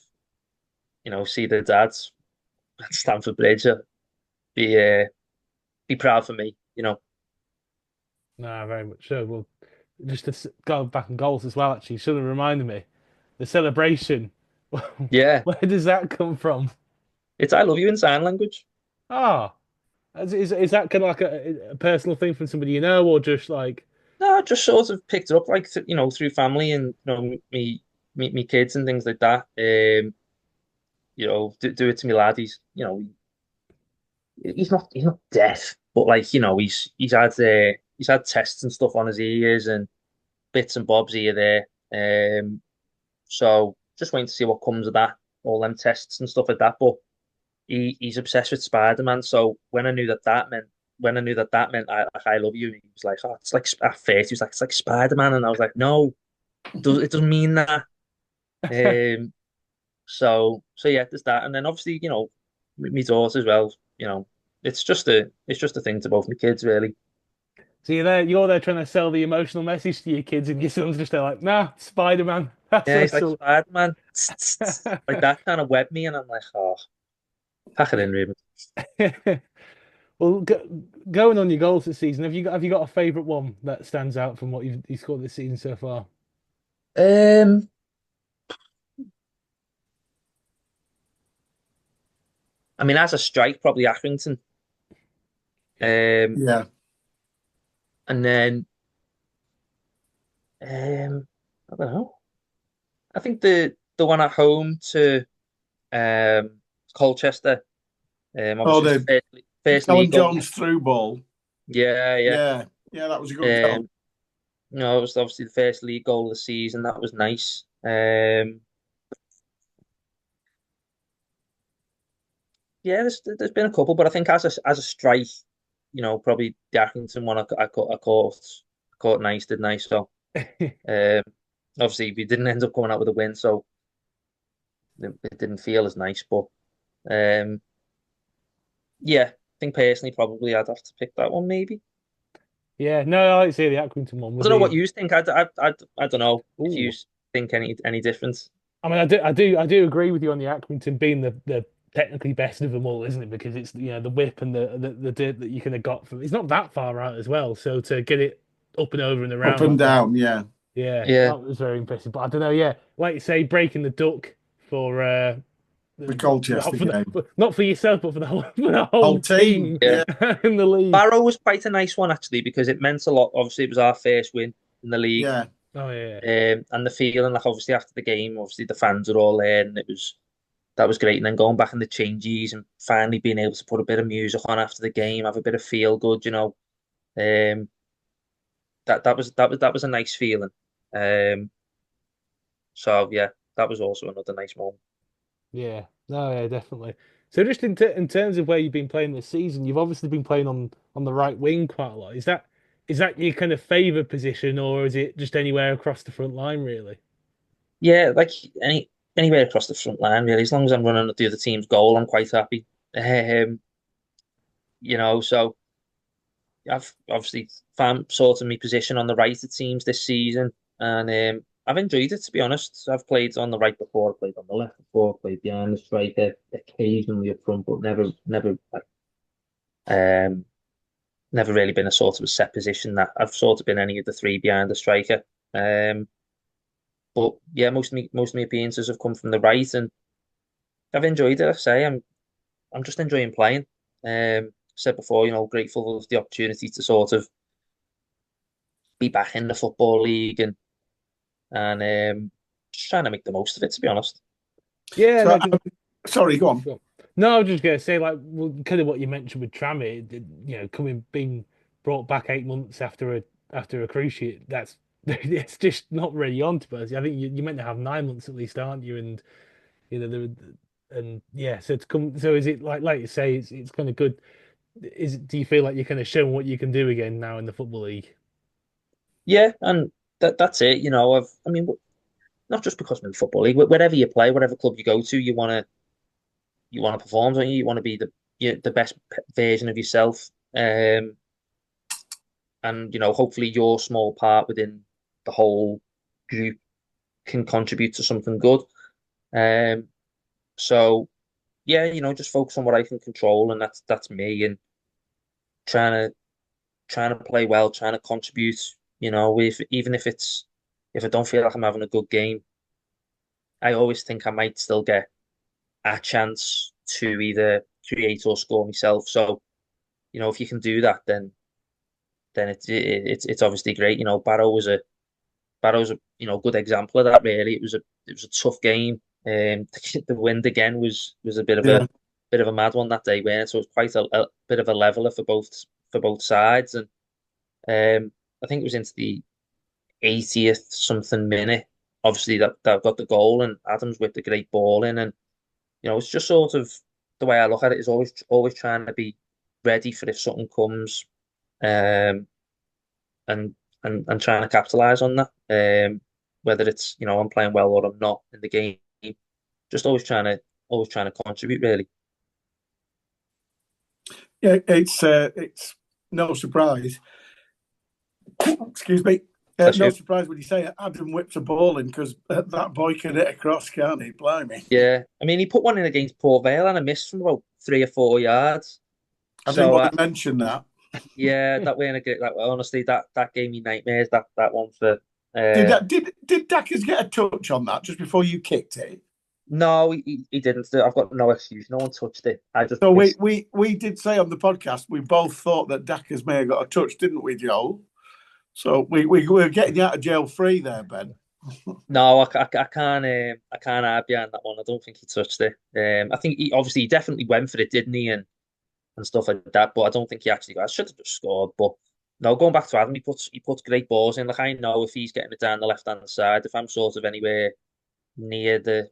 see their dads at Stamford Bridge, be uh, be proud for me. No, very much so. Well, just to go back on goals as well, actually, should have reminded me. The celebration. Yeah, Where does that come from? it's I love you in sign language. Ah, is that kind of like a personal thing from somebody you know, or just like, No, I just sort of picked it up like through family and me kids and things like that. Do it to me lad. He's not deaf, but like he's had tests and stuff on his ears and bits and bobs here there. So just waiting to see what comes of that, all them tests and stuff like that. But he's obsessed with Spider-Man. So when I knew that meant I love you, he was like, oh, it's like at first he was like, it's like Spider-Man, and I was like, no, it doesn't mean that. Um, so yeah, there's that, and then obviously my daughter as well. It's just a thing to both my kids really. so you're there trying to sell the emotional message to your kids, and your son's just there like, nah, Spider-Man. Yeah, he's That's like all. Spider-Man, like that kind of web me, and I'm like, oh, pack it in, Ruben. Well, going on your goals this season, have you got a favourite one that stands out from what you've scored this season so far? Um, I mean, as a strike, probably Accrington. Um, Yeah. and then I don't know. I think the one at home to Colchester. Oh, Obviously it's the the first Alan league goal. Jones through ball. Yeah, yeah. Yeah. Yeah, that was a good goal. Um, it was obviously the first league goal of the season. That was nice. Yeah, there's been a couple, but I think as a strike, probably the Accrington one I caught nice, did nice. So um, obviously we didn't end up coming out with a win, so it didn't feel as nice. But um, yeah, I think personally probably I'd have to pick that one maybe. Yeah, no, I like to say the Accrington one I with don't know what the. you think. I don't know if you Ooh, think any difference. I mean, I do agree with you on the Accrington being the technically best of them all, isn't it? Because it's the whip and the dirt that you kind of got from. It's not that far out as well, so to get it up and over and Up around and like that, down. Yeah. yeah, Yeah, that was very impressive. But I don't know, yeah, like you say, breaking the duck for The for Colchester for game. not for yourself, but for the whole for the whole Whole team. team yeah. Yeah. in the league. Barrow was quite a nice one actually because it meant a lot. Obviously, it was our first win in the league, Yeah. Oh yeah, and the feeling like obviously after the game, obviously the fans are all there, and that was great. And then going back in the changes and finally being able to put a bit of music on after the game, have a bit of feel good, um, that was a nice feeling. Um, so yeah, that was also another nice moment. Yeah, no, yeah, definitely. So just in terms of where you've been playing this season, you've obviously been playing on the right wing quite a lot. Is that your kind of favoured position, or is it just anywhere across the front line, really? Yeah, like anywhere across the front line really, as long as I'm running at the other team's goal, I'm quite happy. So I've obviously found sort of my position on the right it seems this season, and I've enjoyed it to be honest. I've played on the right before, I played on the left before, I played behind the striker, occasionally up front, but um, never really been a sort of a set position that I've sort of been any of the three behind the striker. Um, but yeah, most of my appearances have come from the right, and I've enjoyed it. I say I'm just enjoying playing. Said before, grateful of the opportunity to sort of be back in the football league and just trying to make the most of it, to be honest. Yeah, So, no, 'cause- sorry, go on. Go on. No, I was just going to say, like, well, kind of what you mentioned with Trammy, being brought back 8 months after a cruise ship. That's it's just not really on to us. I think you're meant to have 9 months at least, aren't you? And there, and yeah, so to come, so is it like you say, it's kind of good. Do you feel like you're kind of showing what you can do again now in the football league? Yeah, and that's it. I mean, not just because I'm in the football league, wherever you play, whatever club you go to, you want to perform, don't you? You want to be the best version of yourself. And hopefully your small part within the whole group can contribute to something good. Um, so yeah, just focus on what I can control, and that's me, and trying to trying to play well, trying to contribute. If even if I don't feel like I'm having a good game, I always think I might still get a chance to either create or score myself. So if you can do that, then it's obviously great. Barrow's a good example of that. Really, it was a tough game. The wind again was a Yeah, bit of a mad one that day, weren't it? So it was quite a bit of a leveler for both sides, and I think it was into the 80th something minute. Obviously, that got the goal, and Adams whipped a great ball in, and it's just sort of the way I look at it is always trying to be ready for if something comes, um, and and trying to capitalize on that. Whether it's I'm playing well or I'm not in the game, just always trying to contribute really. yeah, it's no surprise. Excuse me. Bless No you. surprise when you say Adam whips a ball in because that boy can hit across, can't he? Blimey. Yeah, I mean he put one in against Port Vale and I missed from about 3 or 4 yards. I didn't So want to mention that. yeah, that way in a great like honestly that gave me nightmares. That one for Did uh that? Did Dackers get a touch on that just before you kicked it? no, he didn't. I've got no excuse. No one touched it. I just So we missed. we we did say on the podcast we both thought that Dackers may have got a touch, didn't we, Joel? So we were getting you out of jail free there, Ben. No, I can't hide behind that one. I don't think he touched it. I think he definitely went for it, didn't he? And stuff like that. But I don't think he actually got. I should have just scored. But no, going back to Adam, he puts great balls in. Like I know if he's getting it down the left hand side, if I'm sort of anywhere near the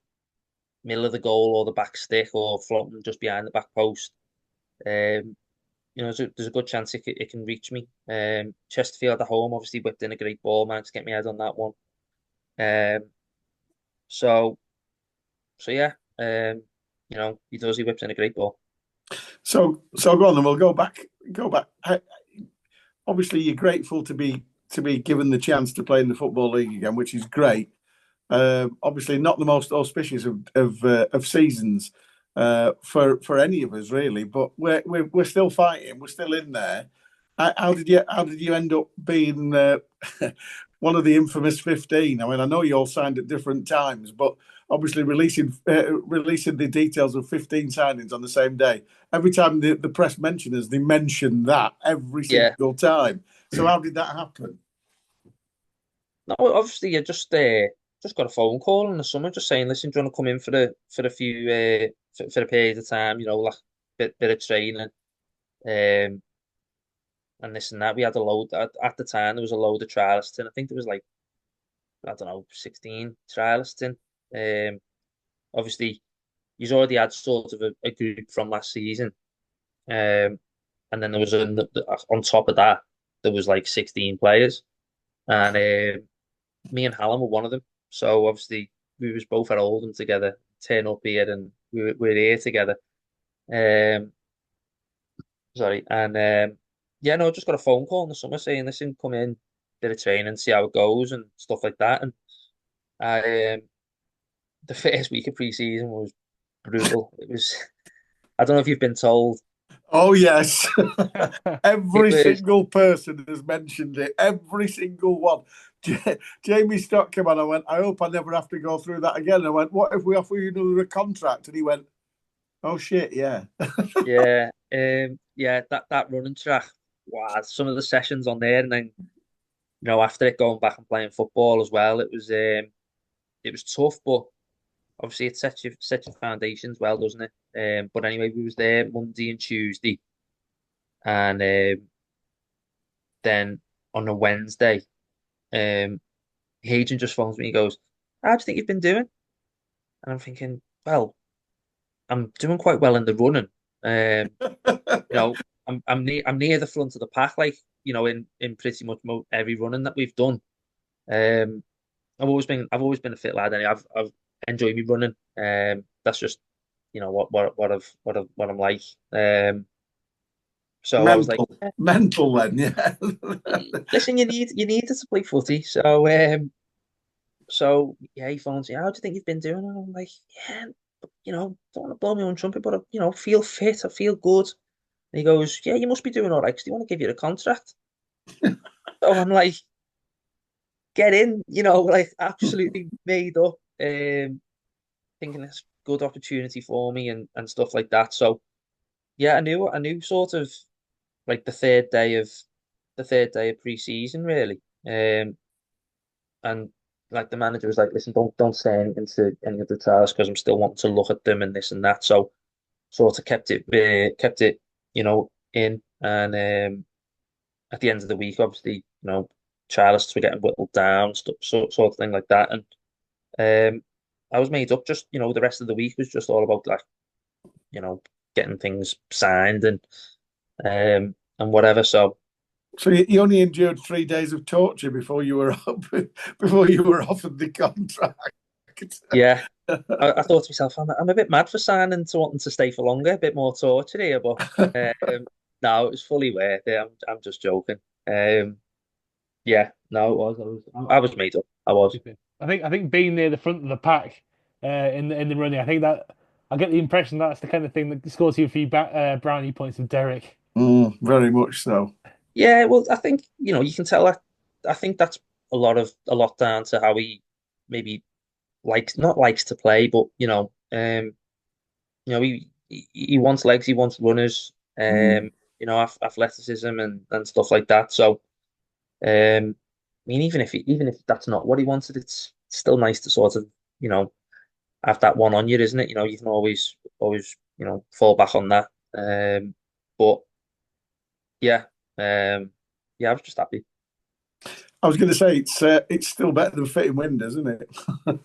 middle of the goal or the back stick or floating just behind the back post, there's a good chance it can reach me. Chesterfield at home obviously whipped in a great ball, managed to get my head on that one. Um, so so yeah, he whips in a great ball. So go on, then we'll go back. Go back. Obviously, you're grateful to be given the chance to play in the football league again, which is great. Obviously, not the most auspicious of seasons for any of us really, but we're still fighting. We're still in there. How did you end up being one of the infamous 15? I mean, I know you all signed at different times, but obviously releasing the details of 15 signings on the same day. Every time the press mention us, they mention that every Yeah. single time. So how did that happen? No, obviously, I just got a phone call in the summer, just saying, "Listen, do you want to come in for a few for a period of time? Like bit of training, um, and this and that." We had a load at the time. There was a load of trialists, and I think there was like I don't know, 16 trialists in. Obviously, he's already had sort of a group from last season, um, and then there was on top of that there was like 16 players, and me and Hallam were one of them. So obviously we was both at Oldham together, turn up here, and we were here together. Um, sorry, and yeah, no, I just got a phone call in the summer saying, "Listen, come in, bit of training, see how it goes and stuff like that." And I, the first week of pre-season was brutal. It was, I don't know if you've been told, Oh yes, it every was, single person has mentioned it. Every single one. Jamie Stott came on. I went, I hope I never have to go through that again. I went, what if we offer you another contract? And he went, oh shit, yeah. yeah, yeah, that running track. Wow, some of the sessions on there, and then after it going back and playing football as well, it was tough, but obviously it sets your foundations well, doesn't it? But anyway, we was there Monday and Tuesday, and then on a Wednesday, um, the agent just phones me and goes, "How do you think you've been doing?" And I'm thinking, well, I'm doing quite well in the running. Um, I'm near the front of the pack, like in pretty much every running that we've done. Um, I've always been a fit lad, and I've enjoyed me running. That's just what I'm like. Um, so I was like, Mental, mental. Then, yeah. listen, you need to play footy. So yeah, he phones me. How do you think you've been doing? And I'm like, yeah, don't want to blow my own trumpet, but feel fit. I feel good. And he goes, yeah, you must be doing all right because they want to give you a contract. So I'm like, get in, like absolutely made up. Thinking it's a good opportunity for me and stuff like that. So yeah, I knew sort of like the third day of pre-season really. And like the manager was like, listen, don't say anything to any of the trials because I'm still wanting to look at them and this and that. So sort of kept it, in. And at the end of the week, obviously, trialists were getting whittled down, stuff, sort of thing like that. And I was made up. Just the rest of the week was just all about like you know getting things signed and whatever. So So you only endured 3 days of torture before you were up, before you were offered the contract. yeah, I thought to myself, I'm a bit mad for signing to wanting to stay for longer, a bit more torture here, but no, it was fully worth it. I'm just joking. Yeah, no, it was. I was made up. I was. I think being near the front of the pack in the running, I think that I get the impression that's the kind of thing that scores you a few brownie points with Derek. Very much so. Yeah, well, I think you can tell that. I think that's a lot down to how he maybe likes not likes to play, but he wants legs, he wants runners, Mm. athleticism and stuff like that. So, I mean, even if that's not what he wanted, it's still nice to sort of have that one on you, isn't it? You can always fall back on that. But yeah, yeah, I was just happy. I was going to say it's still better than fitting windows, isn't it?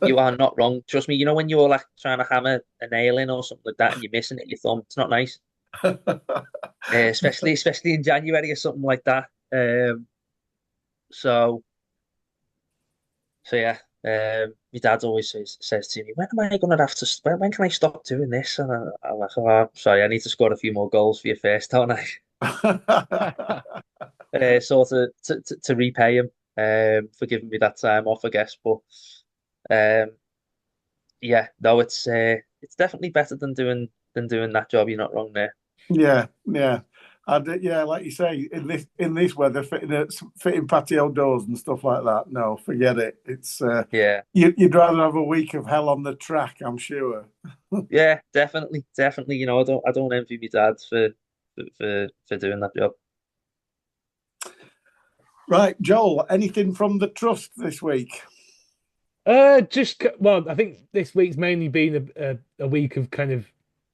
You are not wrong. Trust me. When you're like trying to hammer a nail in or something like that and you're missing it, your thumb, it's not nice. Especially in January or something like that. So so yeah. My dad always says to me, "When am I going to have to? When can I stop doing this?" And I'm like, "Oh, sorry, I need to score a few more goals for you first, don't I?" Sort of to repay him for giving me that time off, I guess. But um, yeah, no, it's definitely better than doing that job. You're not wrong there. Yeah, yeah. Yeah, like you say, in this weather, fitting patio doors and stuff like that. No, forget it. It's Yeah, you'd rather have a week of hell on the track, I'm sure. yeah, definitely, definitely. I don't envy my dad for doing that job. Right, Joel. Anything from the trust this week? Well, I think this week's mainly been a week of kind of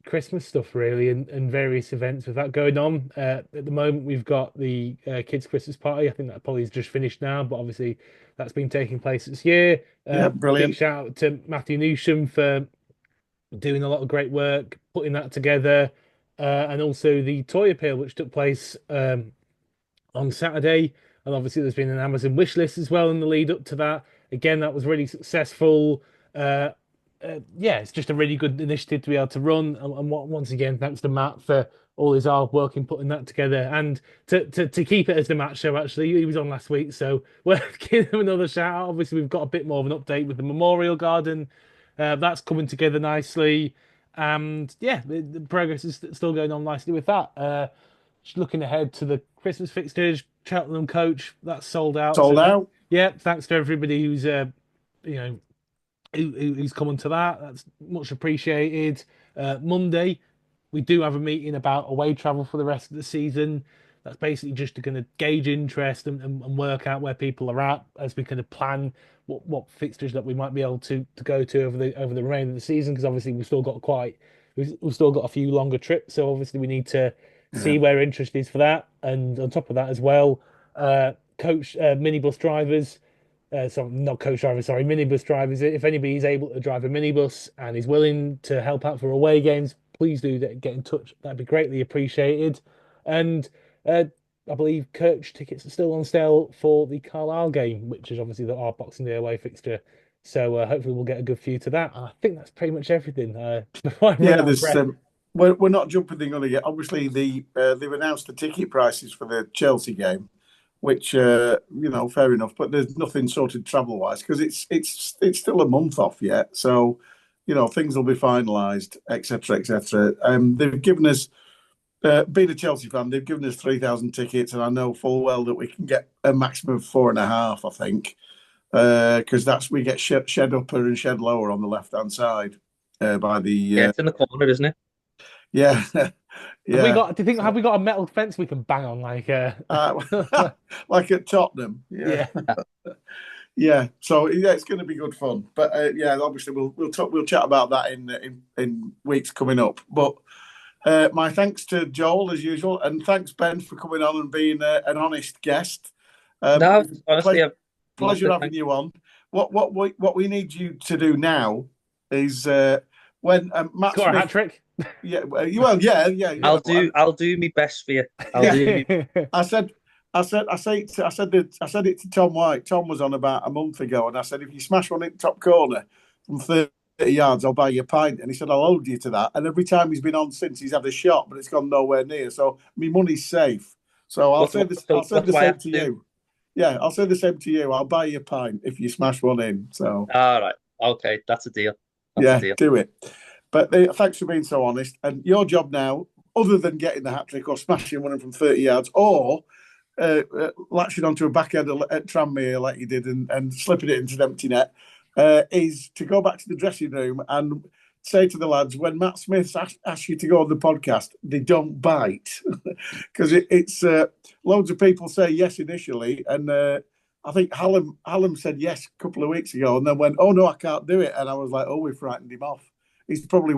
Christmas stuff really, and various events with that going on. At the moment, we've got the kids' Christmas party. I think that probably is just finished now, but obviously that's been taking place this year. Yeah, Big brilliant. shout out to Matthew Newsham for doing a lot of great work putting that together, and also the toy appeal which took place on Saturday. And obviously, there's been an Amazon wish list as well in the lead up to that. Again, that was really successful. Uh, yeah, it's just a really good initiative to be able to run. And once again, thanks to Matt for all his hard work in putting that together, and to keep it as the Matt show. Actually, he was on last week, so we're giving him another shout out. Obviously, we've got a bit more of an update with the Memorial Garden. That's coming together nicely, and yeah, the progress is still going on nicely with that. Just looking ahead to the Christmas fixtures, Cheltenham coach that's sold out. Sold So out. yeah, thanks to everybody who's you know who's coming to that. That's much appreciated. Monday, we do have a meeting about away travel for the rest of the season. That's basically just to kind of gauge interest and work out where people are at as we kind of plan what fixtures that we might be able to go to over the remainder of the season. Because obviously we've still got a few longer trips, so obviously we need to Yeah. see where interest is for that. And on top of that as well, coach minibus drivers so not coach drivers, sorry, minibus drivers. If anybody's able to drive a minibus and is willing to help out for away games, please do get in touch. That'd be greatly appreciated. And I believe coach tickets are still on sale for the Carlisle game, which is obviously our Boxing Day away fixture. So hopefully we'll get a good view to that. And I think that's pretty much everything. Before I run Yeah, out of there's breath. we're not jumping the gun yet. Obviously, they've announced the ticket prices for the Chelsea game, which fair enough. But there's nothing sorted travel wise because it's still a month off yet. So, things will be finalised, etc., etc. They've given us, being a Chelsea fan, they've given us 3,000 tickets, and I know full well that we can get a maximum of 4.5. I think because we get shed upper and shed lower on the left hand side by the Yeah, it's in the corner, isn't it? yeah. Have we Yeah. got? Do you think have we got a metal fence we can bang on like? Like at Tottenham. Yeah. Yeah. Yeah. So yeah, it's going to be good fun. But yeah, obviously we'll chat about that in weeks coming up. But my thanks to Joel as usual, and thanks Ben for coming on and being an honest guest. No, It's a honestly, I've loved pleasure it. having you on. What we need you to do now is when Matt Score a hat Smith. trick. Yeah, well, yeah. I'll do my best for you. I'll Yeah. do me. I said it to Tom White. Tom was on about a month ago, and I said, if you smash one in the top corner from 30 yards, I'll buy you a pint. And he said, I'll hold you to that. And every time he's been on since, he's had a shot, but it's gone nowhere near. So my money's safe. So I'll say this. I'll say What the do I same have to to do? you. Yeah, I'll say the same to you. I'll buy you a pint if you smash one in. So All right. Okay, that's a deal. That's a yeah, deal. do it. But thanks for being so honest. And your job now, other than getting the hat trick or smashing one in from 30 yards, or latching onto a backhead at Tranmere like you did and slipping it into an empty net, is to go back to the dressing room and say to the lads, when Matt Smith asks you to go on the podcast, they don't bite. Because it's loads of people say yes initially, and I think Hallam said yes a couple of weeks ago and then went, oh no, I can't do it. And I was like, oh, we frightened him off. He's probably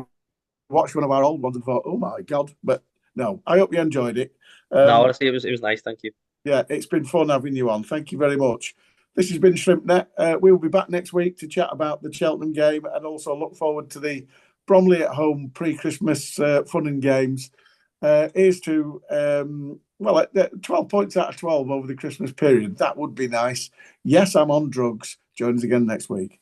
watched one of our old ones and thought, oh my God. But no, I hope you enjoyed it. No, honestly, it was nice. Thank you. Yeah, it's been fun having you on. Thank you very much. This has been ShrimpNet. We'll be back next week to chat about the Cheltenham game and also look forward to the Bromley at home pre-Christmas fun and games. Here's to 12 points out of 12 over the Christmas period. That would be nice. Yes, I'm on drugs. Join us again next week.